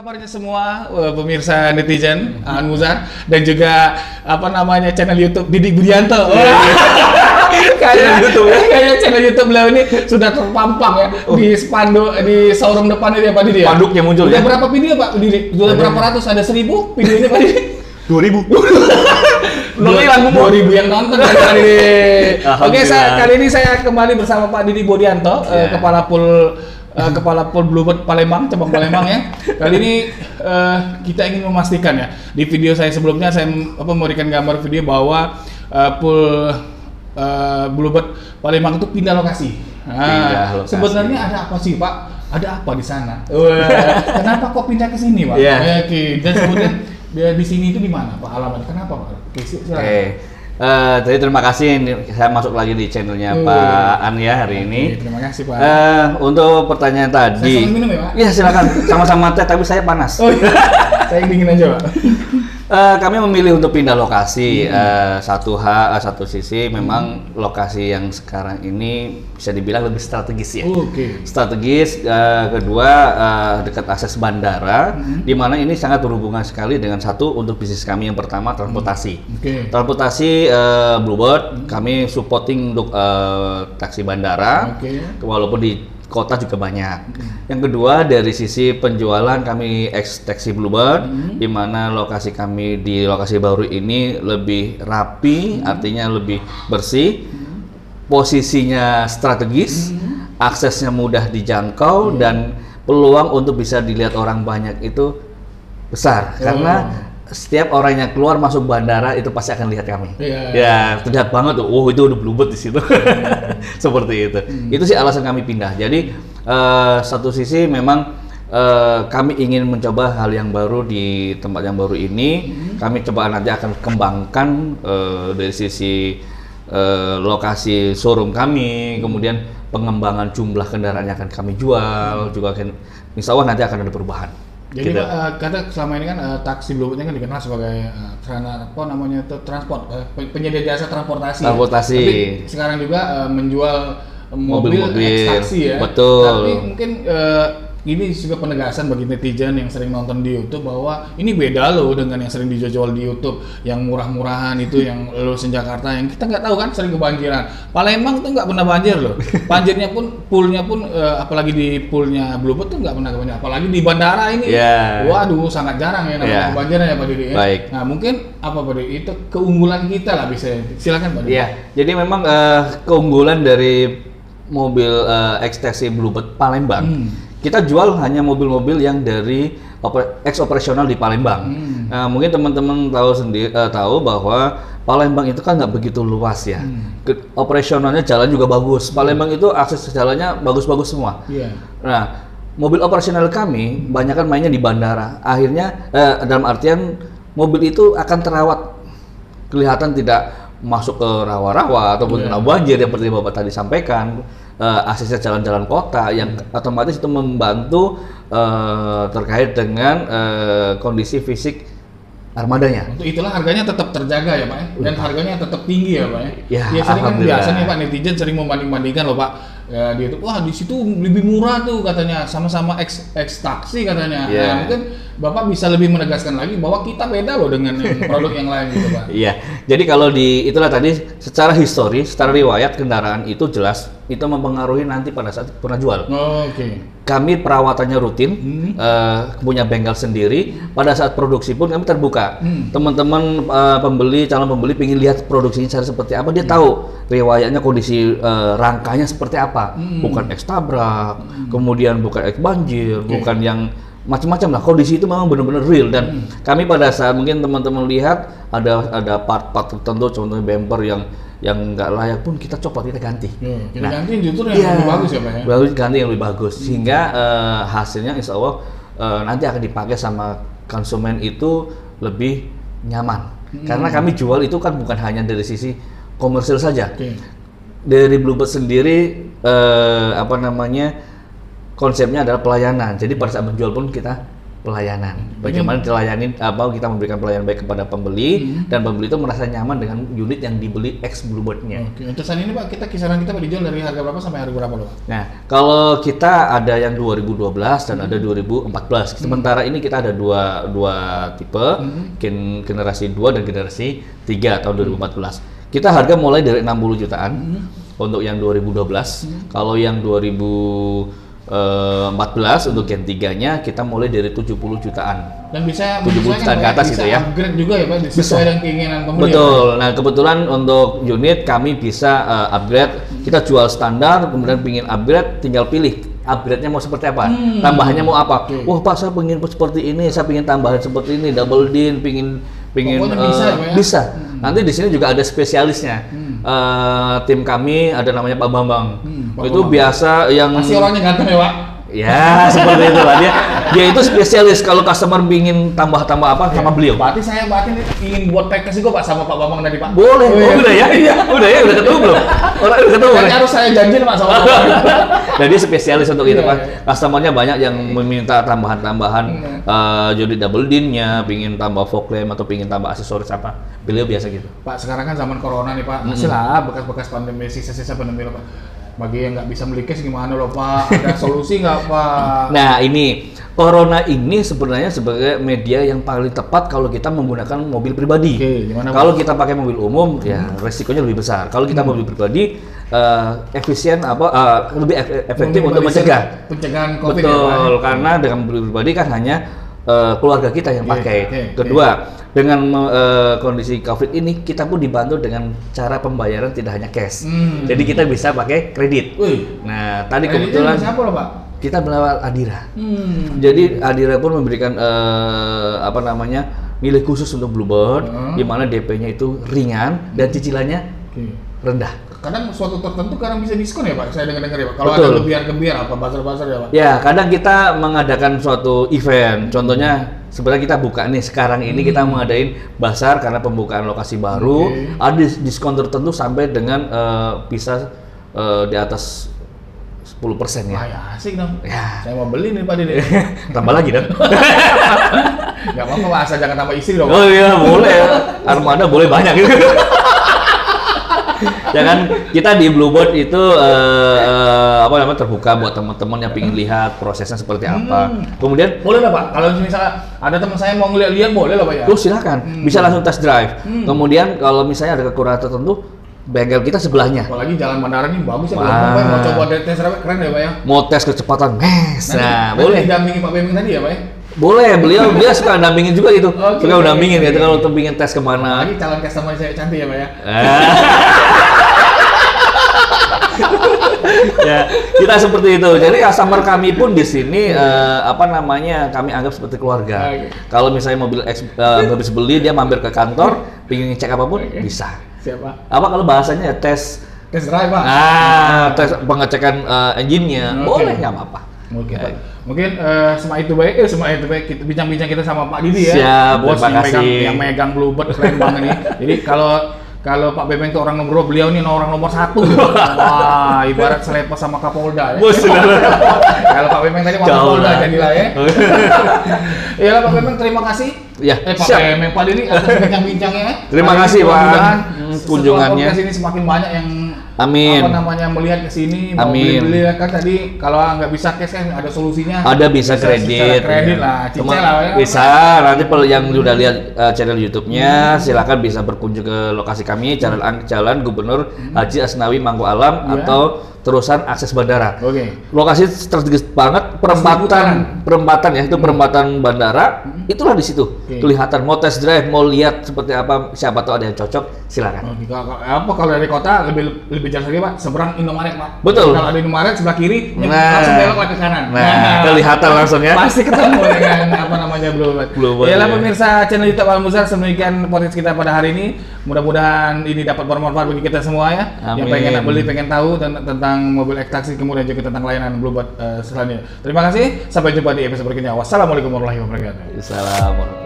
kabarnya semua pemirsa netizen Muzar dan juga channel YouTube Didi Budianto. Kayak channel YouTube beliau ini sudah terpampang ya di spanduk di showroom depan itu ya Pak Didi ya. Spanduknya muncul ya. Berapa video Pak Didi? Sudah berapa ratus? Ada 1000 videonya Pak Didi? 2000. 2000 yang nonton kali ini. Oke, kali ini saya kembali bersama Pak Didi Budianto, Kepala Pool Bluebird Palembang, cabang Palembang ya. Kali ini kita ingin memastikan ya, di video saya sebelumnya saya memberikan gambar video bahwa Pool Bluebird Palembang itu pindah lokasi. Sebenarnya ada apa sih Pak? Ada apa di sana? Kenapa kok pindah ke sini Pak? Oke, dan kemudian di sini itu di mana Pak alamatnya? Kenapa Pak? Jadi terima kasih, saya masuk lagi di channelnya Pak An ya hari ini. Terima kasih Pak. Untuk pertanyaan tadi. Saya minum ya Pak? Iya silakan, sama-sama teh tapi saya panas. Oh iya, saya dingin aja Pak. Kami memilih untuk pindah lokasi. Satu sisi memang lokasi yang sekarang ini bisa dibilang lebih strategis ya. Strategis. Kedua dekat akses bandara, di mana ini sangat berhubungan sekali dengan satu untuk bisnis kami yang pertama transportasi. Transportasi Bluebird kami supporting untuk taksi bandara, walaupun di kota juga banyak. Yang kedua dari sisi penjualan kami taksi Bluebird, di mana lokasi kami di lokasi baru ini lebih rapi, artinya lebih bersih, posisinya strategis, aksesnya mudah dijangkau dan peluang untuk bisa dilihat orang banyak itu besar karena setiap orang yang keluar masuk bandara itu pasti akan lihat kami. Ya, terlihat banget tuh. Oh, itu udah Bluebird di situ. Seperti itu. Itu sih alasan kami pindah. Jadi satu sisi memang kami ingin mencoba hal yang baru di tempat yang baru ini. Kami coba nanti akan kembangkan dari sisi lokasi showroom kami, kemudian pengembangan jumlah kendaraan yang akan kami jual, juga akan insya Allah nanti akan ada perubahan. Jadi Pak, kata selama ini kan taksi Bluebird kan dikenal sebagai transport, penyedia jasa transportasi. Tapi sekarang juga menjual mobil taksi ya. Betul. Tapi mungkin ini juga penegasan bagi netizen yang sering nonton di YouTube bahwa ini beda loh dengan yang sering dijual di YouTube, yang murah-murahan itu yang lulusan Jakarta yang kita nggak tahu kan sering kebanjiran. Palembang tuh nggak pernah banjir loh. Banjirnya pun, poolnya pun, apalagi di poolnya Bluebird tuh nggak pernah kebanjiran. Apalagi di bandara ini, waduh sangat jarang ya namanya kebanjiran ya Pak Didi ya. Baik. Nah mungkin apa Pak Didi itu keunggulan kita lah bisa. Silakan Pak Didi. Iya. Jadi memang keunggulan dari mobil X-Taxi Bluebird Palembang. Kita jual hanya mobil-mobil yang dari ex-operasional di Palembang. Mungkin teman-teman tahu bahwa Palembang itu kan nggak begitu luas ya. Operasionalnya jalan juga bagus. Palembang itu akses jalannya bagus-bagus semua. Nah, mobil operasional kami banyak kan mainnya di bandara. Akhirnya dalam artian mobil itu akan terawat, kelihatan tidak masuk ke rawa-rawa ataupun kena banjir yang seperti Bapak tadi sampaikan. Aksesnya jalan-jalan kota yang otomatis itu membantu terkait dengan kondisi fisik armadanya. Untuk itulah harganya tetap terjaga ya Pak ya? Dan harganya tetap tinggi ya Pak ya? Ya sering kan biasanya Pak netizen sering membanding-bandingkan loh Pak. Dia tuh wah di situ lebih murah tuh katanya, sama-sama X taksi katanya. Nah, mungkin Bapak bisa lebih menegaskan lagi bahwa kita beda loh dengan produk yang lain gitu Pak. Iya. Jadi kalau itulah tadi secara histori, secara riwayat kendaraan itu jelas itu mempengaruhi nanti pada saat pernah jual. Kami perawatannya rutin, punya bengkel sendiri. Pada saat produksi pun kami terbuka. Teman-teman calon pembeli ingin lihat produksinya seperti apa, dia tahu riwayatnya, kondisi rangkanya seperti apa. Bukan X tabrak, kemudian bukan X banjir, bukan yang macam-macam lah. Kondisi itu memang benar-benar real dan kami pada saat mungkin teman-teman lihat ada part-part tertentu, contohnya bumper yang nggak layak pun kita copot, kita ganti. Kita ganti justru yang lebih bagus ya Pak ya? Bagus, ganti yang lebih bagus sehingga hasilnya insya Allah nanti akan dipakai sama konsumen itu lebih nyaman. Karena kami jual itu kan bukan hanya dari sisi komersil saja. Dari Bluebird sendiri konsepnya adalah pelayanan. Jadi pada saat menjual pun kita pelayanan. Bagaimana dilayani, kita memberikan pelayanan baik kepada pembeli dan pembeli itu merasa nyaman dengan unit yang dibeli ex Bluebird-nya. Oke, untuk saat ini Pak, kisaran kita dijual dari harga berapa sampai harga berapa loh? Nah, kalau kita ada yang 2012 dan ada 2014. Sementara ini kita ada dua tipe, generasi 2 dan generasi 3 tahun 2014. Kita harga mulai dari 60 jutaan untuk yang 2012. Kalau yang 2014 untuk Gen 3-nya kita mulai dari 70 jutaan. Dan bisa 70 jutaan ke atas gitu ya. Upgrade juga ya Pak, sesuai dengan keinginan pembeli. Betul. Ya, nah, kebetulan untuk unit kami bisa upgrade. Kita jual standar, kemudian pingin upgrade, tinggal pilih upgrade-nya mau seperti apa, tambahannya mau apa. Wah Pak, saya pengen seperti ini, saya pengen tambahan seperti ini, double din, pingin bisa. Nanti di sini juga ada spesialisnya. Tim kami ada namanya Pak Bambang. Itu biasa yang masih orangnya ganteng ya Pak? Ya seperti itu lah, dia itu spesialis kalau customer ingin tambah apa sama beliau. Berarti saya ingin buat package juga Pak sama Pak Bambang tadi Pak. Boleh. Udah ya, udah ketemu belum? Udah ketemu. Kan harus saya janjiin Pak sama Pak. Dan dia spesialis untuk itu Pak. Customernya banyak yang meminta tambahan-tambahan unit double din-nya, pingin tambah fog lamp atau pingin tambah aksesoris apa. Beliau biasa gitu. Pak, sekarang kan zaman corona nih Pak, masih lah bekas-bekas pandemi, sisa-sisa pandemi loh Pak. Bagi yang nggak bisa beli cash gimana loh Pak? Ada solusi nggak Pak? Nah ini, Corona ini sebenarnya sebagai media yang paling tepat kalau kita menggunakan mobil pribadi. Kalau kita pakai mobil umum, ya resikonya lebih besar. Kalau kita mobil pribadi, efisien lebih efektif untuk pencegahan COVID. Betul, ya, karena dengan mobil pribadi kan hanya keluarga kita yang pakai. Kedua, dengan kondisi COVID ini kita pun dibantu dengan cara pembayaran tidak hanya cash. Jadi kita bisa pakai kredit. Nah, tadi kebetulan siapa loh Pak? Kita melewat Adira. Jadi Adira pun memberikan nilai khusus untuk Bluebird, di mana DP-nya itu ringan dan cicilannya rendah. Kadang suatu tertentu kadang bisa diskon ya Pak, saya dengar-dengar ya Pak. Kalau ada lebihan apa bazar-bazar ya Pak? Ya, kadang kita mengadakan suatu event. Contohnya sebenarnya kita buka nih sekarang ini kita mengadain bazar karena pembukaan lokasi baru. Ada diskon tertentu sampai dengan bisa di atas 10% ya. Ya asik dong. Ya. Saya mau beli nih Pak Dede. Tambah lagi dong. Gak apa-apa Pak, asal jangan tambah istri dong. Oh iya boleh. Armada boleh banyak gitu. Jangan, kita di Bluebird itu terbuka buat teman-teman yang ingin lihat prosesnya seperti apa. Kemudian boleh lah Pak, kalau misalnya ada teman saya mau ngeliat-lihat boleh lah Pak ya. Silakan, bisa langsung test drive. Kemudian kalau misalnya ada kekurangan tertentu, bengkel kita sebelahnya. Apalagi jalan bandara ini bagus ya, mau coba tes drive keren ya Pak ya. Mau tes kecepatan, nah boleh. Didampingi Pak Beming tadi ya Pak ya. Boleh, dia suka dampingin juga gitu. Suka dampingin gitu kalau untuk ingin tes kemana. Lagi calon customer saya cantik ya Pak ya. Ya, kita seperti itu. Jadi customer kami pun di sini kami anggap seperti keluarga. Kalau misalnya mobil habis beli dia mampir ke kantor, pengen ngecek apapun bisa. Siapa? Kalau bahasanya ya tes drive Pak. Tes pengecekan engine-nya. Boleh, nggak apa-apa. Mungkin semua itu baik kita bincang-bincang kita sama Pak Didi ya. Siap, bos yang megang Bluebird keren banget nih. Jadi kalau Pak Bebeng itu orang nomor 2, beliau ini orang nomor 1. Wah, ibarat selepas sama Kapolda ya. Kalau Pak Bebeng tadi sama Kapolda jadilah ya. Iyalah Pak Bebeng, terima kasih. Ya, Pak Bebeng, Pak Didi atas bincang-bincangnya. Terima kasih Pak. Kunjungannya. Setelah ini semakin banyak yang melihat ke sini, mau beli kan tadi kalau nggak bisa cash kan ada solusinya. Ada bisa kredit lah, cicil lah ya. Bisa, nanti yang sudah lihat channel YouTube-nya silakan bisa berkunjung ke lokasi kami, Jalan Gubernur Haji Asnawi Mangku Alam atau terusan akses bandara. Lokasi strategis banget, perempatan ya, itu perempatan bandara. Itulah di situ kelihatan. Mau test drive, mau lihat seperti apa, siapa tahu ada yang cocok, silakan. Kalau dari kota lebih jauh lagi Pak, seberang Indomaret Pak. Betul. Kalau ada Indomaret sebelah kiri, langsung belok ke kanan. Kelihatan langsung ya. Pasti ketemu dengan Bluebird. Yalah pemirsa channel YouTube Al Muzar, demikian podcast kita pada hari ini. Mudah-mudahan ini dapat bermanfaat bagi kita semua ya. Yang pengen beli, pengen tahu tentang mobil X-Taxi, kemudian juga tentang layanan Bluebird selanjutnya. Terima kasih, sampai jumpa di episode berikutnya. Wassalamualaikum warahmatullahi wabarakatuh. Assalamualaikum.